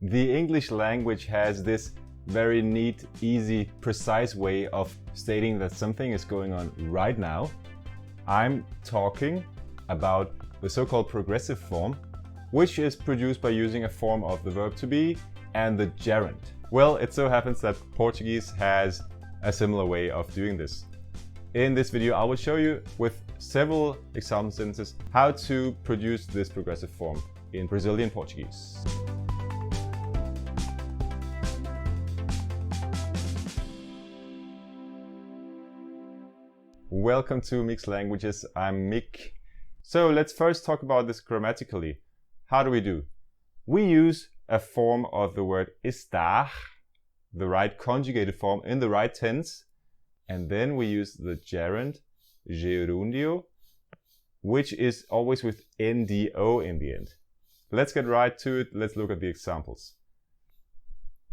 The English language has this very neat, easy, precise way of stating that something is going on right now. I'm talking about the so-called progressive form, which is produced by using a form of the verb to be and the gerund. Well, it so happens that Portuguese has a similar way of doing this. In this video, I will show you with several example sentences how to produce this progressive form in Brazilian Portuguese. Welcome to Mixed Languages, I'm Mick. So let's first talk about this grammatically. How do we do? We use a form of the word estar, the right conjugated form in the right tense, and then we use the gerund, gerundio, which is always with NDO in the end. Let's get right to it, let's look at the examples.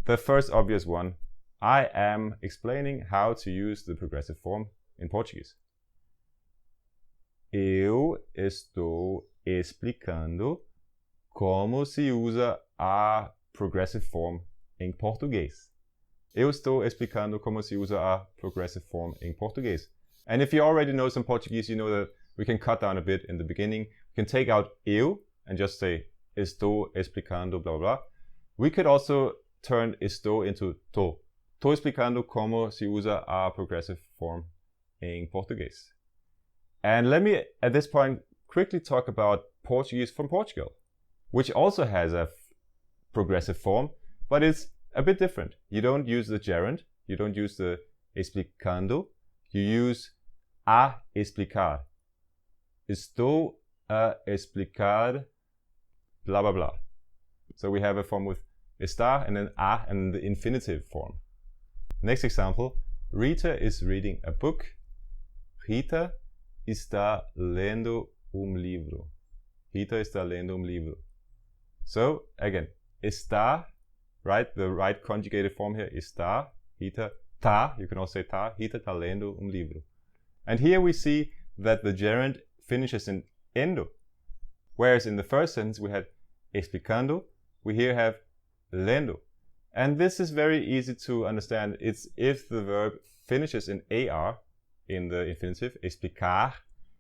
The first obvious one, I am explaining how to use the progressive form in Portuguese. Eu estou explicando como se usa a progressive form em português. Eu estou explicando como se usa a progressive form em português. And if you already know some Portuguese, you know that we can cut down a bit in the beginning. We can take out eu and just say estou explicando blah blah blah. We could also turn estou into tô. Tô explicando como se usa a progressive form in Portuguese. And let me, at this point, quickly talk about Portuguese from Portugal, which also has a progressive form, but it's a bit different. You don't use the gerund, you don't use the explicando, you use a explicar. Estou a explicar blah blah blah. So we have a form with estar and then a and the infinitive form. Next example, Rita is reading a book. Rita está lendo livro. Rita está lendo livro. So again, está, right? The right conjugated form here, está. Rita tá, you can also say tá. Rita está lendo livro. And here we see that the gerund finishes in endo. Whereas in the first sentence we had explicando, we here have lendo. And this is very easy to understand. It's if the verb finishes in AR in the infinitive, explicar,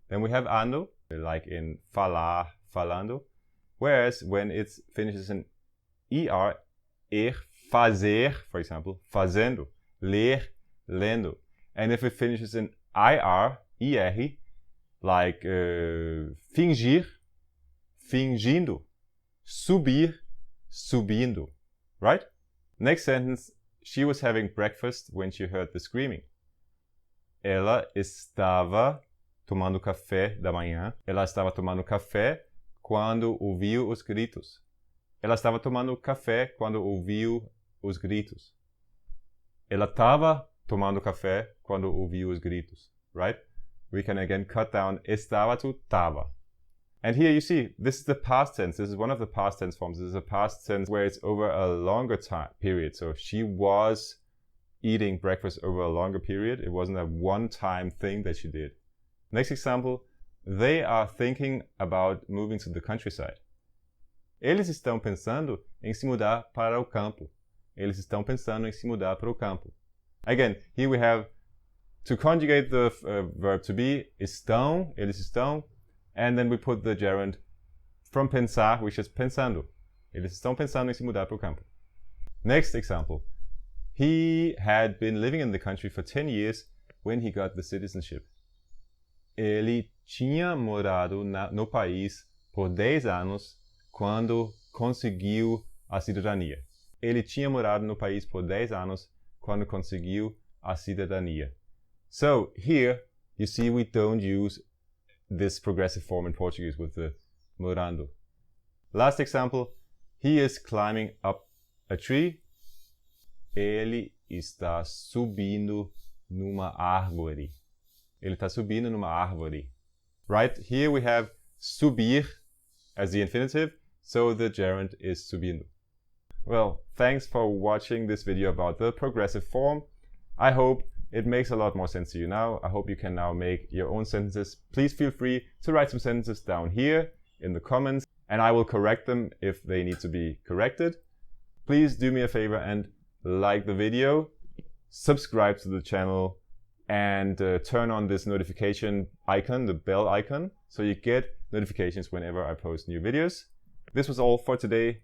then we have ando, like in falar, falando. Whereas when it finishes in ER, fazer, for example, fazendo, ler, lendo. And if it finishes in IR, like fingir, fingindo, subir, subindo, right? Next sentence, she was having breakfast when she heard the screaming. Ela estava tomando café da manhã. Ela estava tomando café quando ouviu os gritos. Ela estava tomando café quando ouviu os gritos. Ela estava tomando café quando ouviu os gritos, right? We can again cut down estava to tava. And here you see, this is the past tense. This is one of the past tense forms. This is a past tense where it's over a longer time period. So she was eating breakfast over a longer period. It wasn't a one-time thing that she did. Next example, they are thinking about moving to the countryside. Eles estão pensando em se mudar para o campo. Eles estão pensando em se mudar para o campo. Again, here we have to conjugate the verb to be, estão, eles estão, and then we put the gerund from pensar, which is pensando. Eles estão pensando em se mudar para o campo. Next example. He had been living in the country for 10 years when he got the citizenship. Ele tinha morado no país por 10 anos quando conseguiu a cidadania. Ele tinha morado no país por 10 anos quando conseguiu a cidadania. So here you see we don't use this progressive form in Portuguese with the morando. Last example, he is climbing up a tree. Ele está subindo numa árvore. Ele está subindo numa árvore. Right? Here we have subir as the infinitive, so the gerund is subindo. Well, thanks for watching this video about the progressive form. I hope it makes a lot more sense to you now. I hope you can now make your own sentences. Please feel free to write some sentences down here in the comments, and I will correct them if they need to be corrected. please do me a favor and like the video, subscribe to the channel, and turn on this notification icon, the bell icon, so you get notifications whenever I post new videos. This was all for today.